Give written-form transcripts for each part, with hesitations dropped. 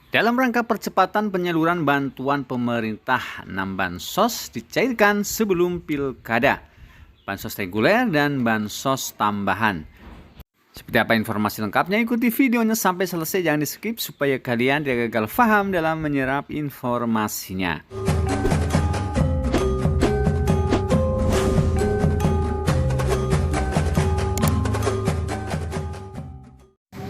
Dalam rangka percepatan penyaluran bantuan pemerintah, 6 bansos dicairkan sebelum pilkada. Bansos reguler dan bansos tambahan. Seperti apa informasi lengkapnya, ikuti videonya sampai selesai, jangan di skip supaya kalian tidak gagal paham dalam menyerap informasinya.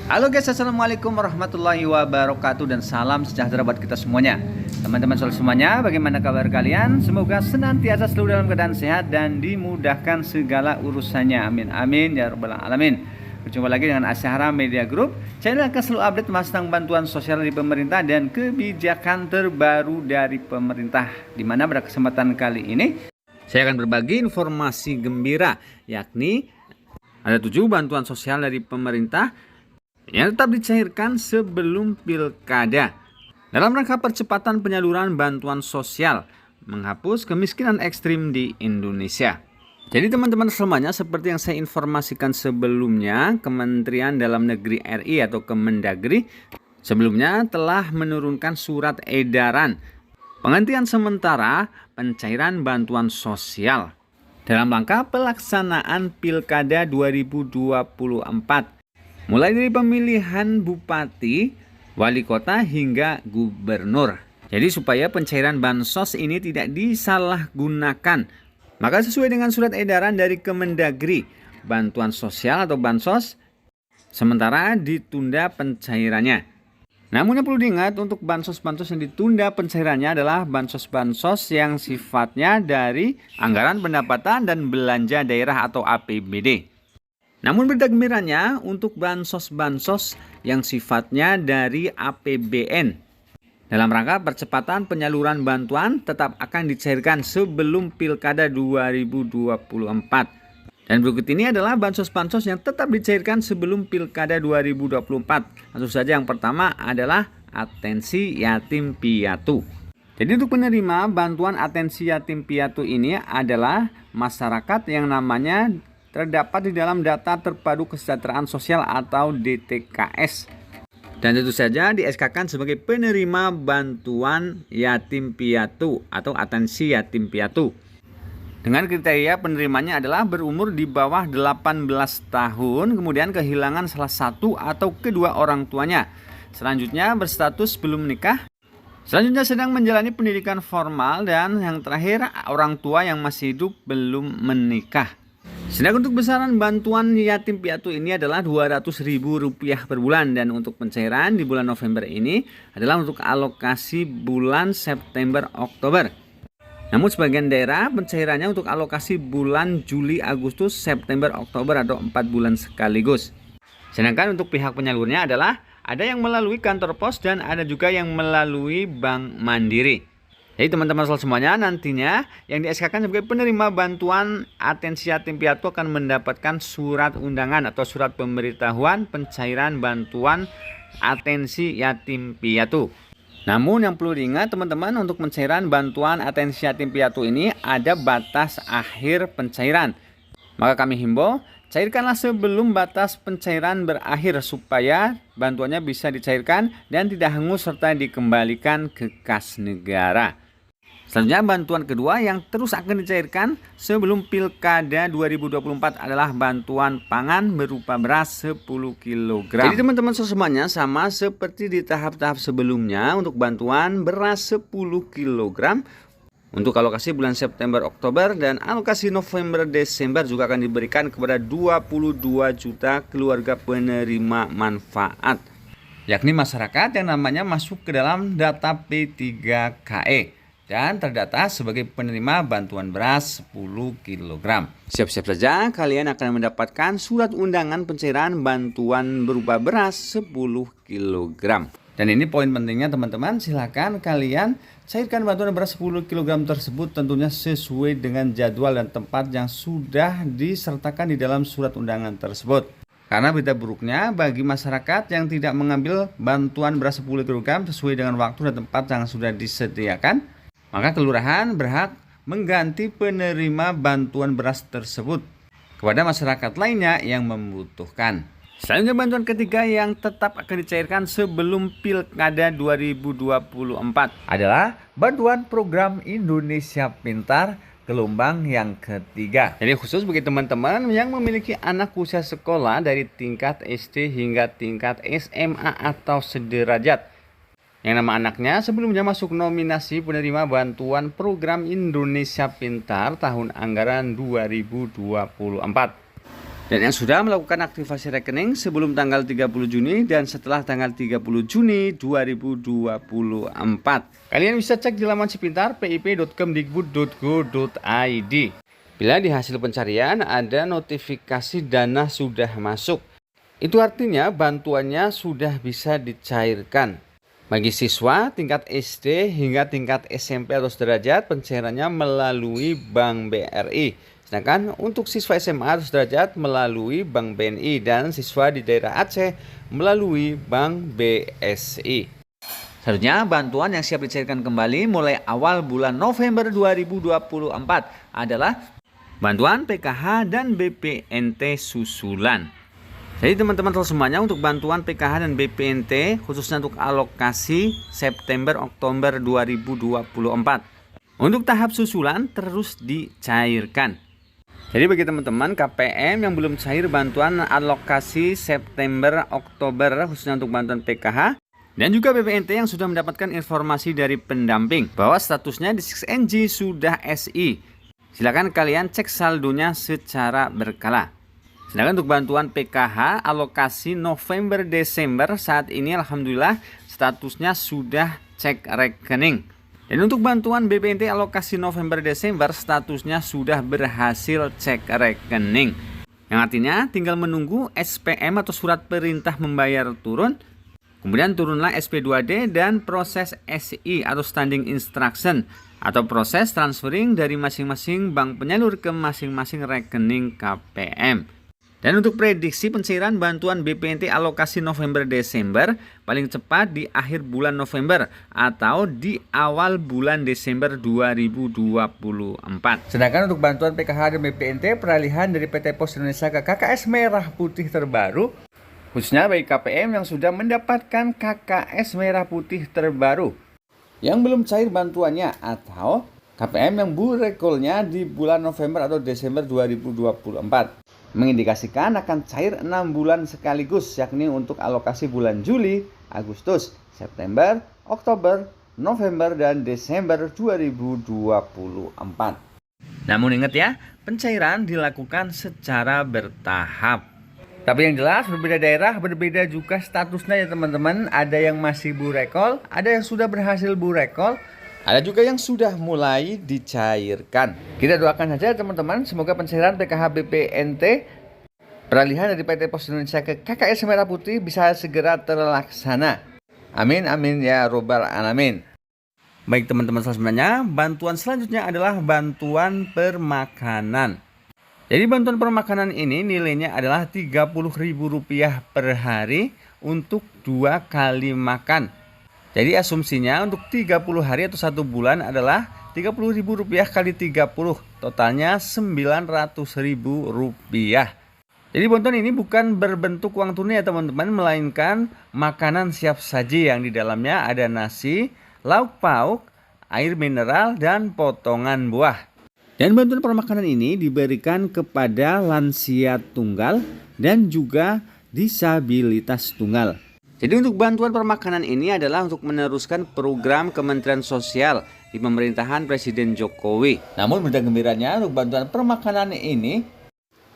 Halo guys, assalamualaikum warahmatullahi wabarakatuh dan salam sejahtera buat kita semuanya. Teman-teman semuanya, bagaimana kabar kalian? Semoga senantiasa selalu dalam keadaan sehat dan dimudahkan segala urusannya. Amin amin ya rabbal alamin. Berjumpa lagi dengan Asyahara Media Group. Channel akan selalu update tentang bantuan sosial dari pemerintah dan kebijakan terbaru dari pemerintah. Dimana pada kesempatan kali ini saya akan berbagi informasi gembira, yakni ada 7 bantuan sosial dari pemerintah yang tetap dicairkan sebelum pilkada dalam rangka percepatan penyaluran bantuan sosial menghapus kemiskinan ekstrim di Indonesia. Jadi teman-teman semuanya, seperti yang saya informasikan sebelumnya, Kementerian Dalam Negeri RI atau Kemendagri sebelumnya telah menurunkan surat edaran penghentian sementara pencairan bantuan sosial dalam rangka pelaksanaan Pilkada 2024. Mulai dari pemilihan bupati, wali kota hingga gubernur. Jadi supaya pencairan bansos ini tidak disalahgunakan, maka sesuai dengan surat edaran dari Kemendagri, bantuan sosial atau bansos sementara ditunda pencairannya. Namun yang perlu diingat, untuk bansos-bansos yang ditunda pencairannya adalah bansos-bansos yang sifatnya dari anggaran pendapatan dan belanja daerah atau APBD. Namun berita gembiranya, untuk bansos-bansos yang sifatnya dari APBN dalam rangka percepatan penyaluran bantuan tetap akan dicairkan sebelum Pilkada 2024. Dan berikut ini adalah bansos-bansos yang tetap dicairkan sebelum Pilkada 2024. Langsung saja, yang pertama adalah atensi yatim piatu. Jadi untuk penerima bantuan atensi yatim piatu ini adalah masyarakat yang namanya terdapat di dalam data terpadu kesejahteraan sosial atau DTKS. Dan tentu saja di SK-kan sebagai penerima bantuan yatim piatu atau atensi yatim piatu. Dengan kriteria penerimanya adalah berumur di bawah 18 tahun, kemudian kehilangan salah satu atau kedua orang tuanya. Selanjutnya berstatus belum menikah. Selanjutnya sedang menjalani pendidikan formal, dan yang terakhir orang tua yang masih hidup belum menikah. Sedangkan untuk besaran bantuan yatim piatu ini adalah Rp200.000 per bulan, dan untuk pencairan di bulan November ini adalah untuk alokasi bulan September Oktober. Namun sebagian daerah pencairannya untuk alokasi bulan Juli, Agustus, September, Oktober atau 4 bulan sekaligus. Sedangkan untuk pihak penyalurnya adalah ada yang melalui kantor pos dan ada juga yang melalui Bank Mandiri. Jadi teman-teman semuanya, nantinya yang di SK-kan sebagai penerima bantuan atensi yatim piatu akan mendapatkan surat undangan atau surat pemberitahuan pencairan bantuan atensi yatim piatu. Namun yang perlu diingat teman-teman, untuk pencairan bantuan atensi yatim piatu ini ada batas akhir pencairan. Maka kami himbau, cairkanlah sebelum batas pencairan berakhir supaya bantuannya bisa dicairkan dan tidak hangus serta dikembalikan ke kas negara. Selanjutnya bantuan kedua yang terus akan dicairkan sebelum Pilkada 2024 adalah bantuan pangan berupa beras 10 kg. Jadi teman-teman semuanya, sama seperti di tahap-tahap sebelumnya, untuk bantuan beras 10 kg untuk alokasi bulan September Oktober dan alokasi November Desember juga akan diberikan kepada 22 juta keluarga penerima manfaat, yakni masyarakat yang namanya masuk ke dalam data P3KE dan terdata sebagai penerima bantuan beras 10 kg. Siap-siap saja kalian akan mendapatkan surat undangan pencairan bantuan berupa beras 10 kg. Dan ini poin pentingnya teman-teman, silakan kalian cairkan bantuan beras 10 kg tersebut tentunya sesuai dengan jadwal dan tempat yang sudah disertakan di dalam surat undangan tersebut. Karena berita buruknya bagi masyarakat yang tidak mengambil bantuan beras 10 kg sesuai dengan waktu dan tempat yang sudah disediakan, maka kelurahan berhak mengganti penerima bantuan beras tersebut kepada masyarakat lainnya yang membutuhkan. Selanjutnya bantuan ketiga yang tetap akan dicairkan sebelum Pilkada 2024 adalah bantuan program Indonesia Pintar gelombang yang ketiga. Jadi khusus bagi teman-teman yang memiliki anak usia sekolah dari tingkat SD hingga tingkat SMA atau sederajat, yang nama anaknya sebelumnya masuk nominasi penerima bantuan program Indonesia Pintar tahun anggaran 2024. Dan yang sudah melakukan aktivasi rekening sebelum tanggal 30 Juni dan setelah tanggal 30 Juni 2024. Kalian bisa cek di laman Sipintar pip.kemdikbud.go.id. Bila di hasil pencarian ada notifikasi dana sudah masuk, itu artinya bantuannya sudah bisa dicairkan. Bagi siswa tingkat SD hingga tingkat SMP atau sederajat, pencairannya melalui Bank BRI. Sedangkan untuk siswa SMA atau sederajat melalui Bank BNI dan siswa di daerah Aceh melalui Bank BSI. Selanjutnya, bantuan yang siap dicairkan kembali mulai awal bulan November 2024 adalah bantuan PKH dan BPNT susulan. Jadi teman-teman semuanya, untuk bantuan PKH dan BPNT khususnya untuk alokasi September-Oktober 2024. Untuk tahap susulan terus dicairkan. Jadi bagi teman-teman KPM yang belum cair bantuan alokasi September-Oktober khususnya untuk bantuan PKH dan juga BPNT yang sudah mendapatkan informasi dari pendamping bahwa statusnya di 6NG sudah SI, silakan kalian cek saldonya secara berkala. Sedangkan untuk bantuan PKH alokasi November-Desember saat ini alhamdulillah statusnya sudah cek rekening. Dan untuk bantuan BPNT alokasi November-Desember statusnya sudah berhasil cek rekening. Yang artinya tinggal menunggu SPM atau surat perintah membayar turun. Kemudian turunlah SP2D dan proses SI atau standing instruction atau proses transferring dari masing-masing bank penyalur ke masing-masing rekening KPM. Dan untuk prediksi pencairan bantuan BPNT alokasi November-Desember paling cepat di akhir bulan November atau di awal bulan Desember 2024. Sedangkan untuk bantuan PKH dan BPNT peralihan dari PT Pos Indonesia ke KKS Merah Putih terbaru, khususnya bagi KPM yang sudah mendapatkan KKS Merah Putih terbaru yang belum cair bantuannya atau KPM yang burekolnya di bulan November atau Desember 2024. Mengindikasikan akan cair 6 bulan sekaligus, yakni untuk alokasi bulan Juli, Agustus, September, Oktober, November, dan Desember 2024. Namun ingat ya, pencairan dilakukan secara bertahap. Tapi yang jelas berbeda daerah, berbeda juga statusnya ya teman-teman. Ada yang masih burekol, ada yang sudah berhasil burekol, ada juga yang sudah mulai dicairkan. Kita doakan saja teman-teman, semoga pencairan PKH BPNT peralihan dari PT Pos Indonesia ke KKS Merah Putih bisa segera terlaksana. Amin amin ya robbal alamin. Baik teman-teman semuanya, bantuan selanjutnya adalah bantuan permakanan. Jadi bantuan permakanan ini nilainya adalah Rp30.000 per hari untuk 2 kali makan. Jadi asumsinya untuk 30 hari atau 1 bulan adalah Rp30.000 kali 30, totalnya Rp900.000. Jadi bantuan ini bukan berbentuk uang tunai ya teman-teman, melainkan makanan siap saji yang di dalamnya ada nasi, lauk pauk, air mineral, dan potongan buah. Dan bantuan permakanan ini diberikan kepada lansia tunggal dan juga disabilitas tunggal. Jadi untuk bantuan permakanan ini adalah untuk meneruskan program Kementerian Sosial di pemerintahan Presiden Jokowi. Namun berita gembiranya untuk bantuan permakanan ini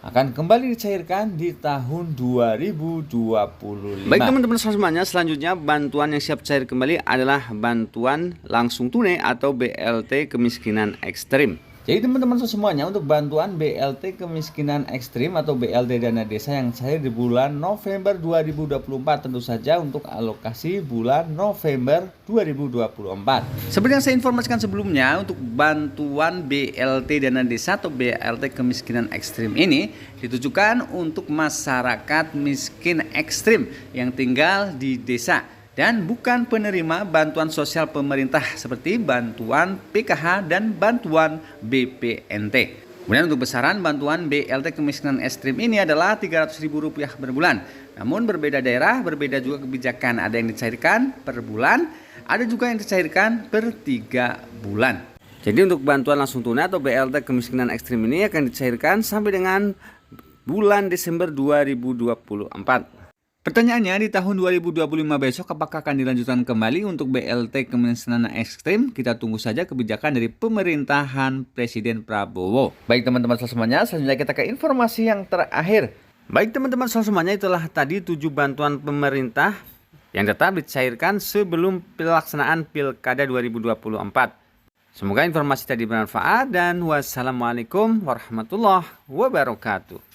akan kembali dicairkan di tahun 2025. Baik teman-teman semuanya, selanjutnya bantuan yang siap cair kembali adalah bantuan langsung tunai atau BLT kemiskinan ekstrim. Jadi teman-teman semuanya, untuk bantuan BLT kemiskinan ekstrim atau BLT dana desa yang cair di bulan November 2024 tentu saja untuk alokasi bulan November 2024. Seperti yang saya informasikan sebelumnya, untuk bantuan BLT dana desa atau BLT kemiskinan ekstrim ini ditujukan untuk masyarakat miskin ekstrim yang tinggal di desa dan bukan penerima bantuan sosial pemerintah seperti bantuan PKH dan bantuan BPNT. Kemudian untuk besaran bantuan BLT kemiskinan ekstrim ini adalah Rp300.000 per bulan. Namun berbeda daerah, berbeda juga kebijakan. Ada yang dicairkan per bulan, ada juga yang dicairkan per 3 bulan. Jadi untuk bantuan langsung tunai atau BLT kemiskinan ekstrim ini akan dicairkan sampai dengan bulan Desember 2024. Pertanyaannya, di tahun 2025 besok apakah akan dilanjutkan kembali untuk BLT kemiskinan ekstrim? Kita tunggu saja kebijakan dari pemerintahan Presiden Prabowo. Baik teman-teman semuanya, selanjutnya kita ke informasi yang terakhir. Baik teman-teman semuanya, itulah tadi 7 bantuan pemerintah yang tetap dicairkan sebelum pelaksanaan Pilkada 2024. Semoga informasi tadi bermanfaat dan wassalamualaikum warahmatullahi wabarakatuh.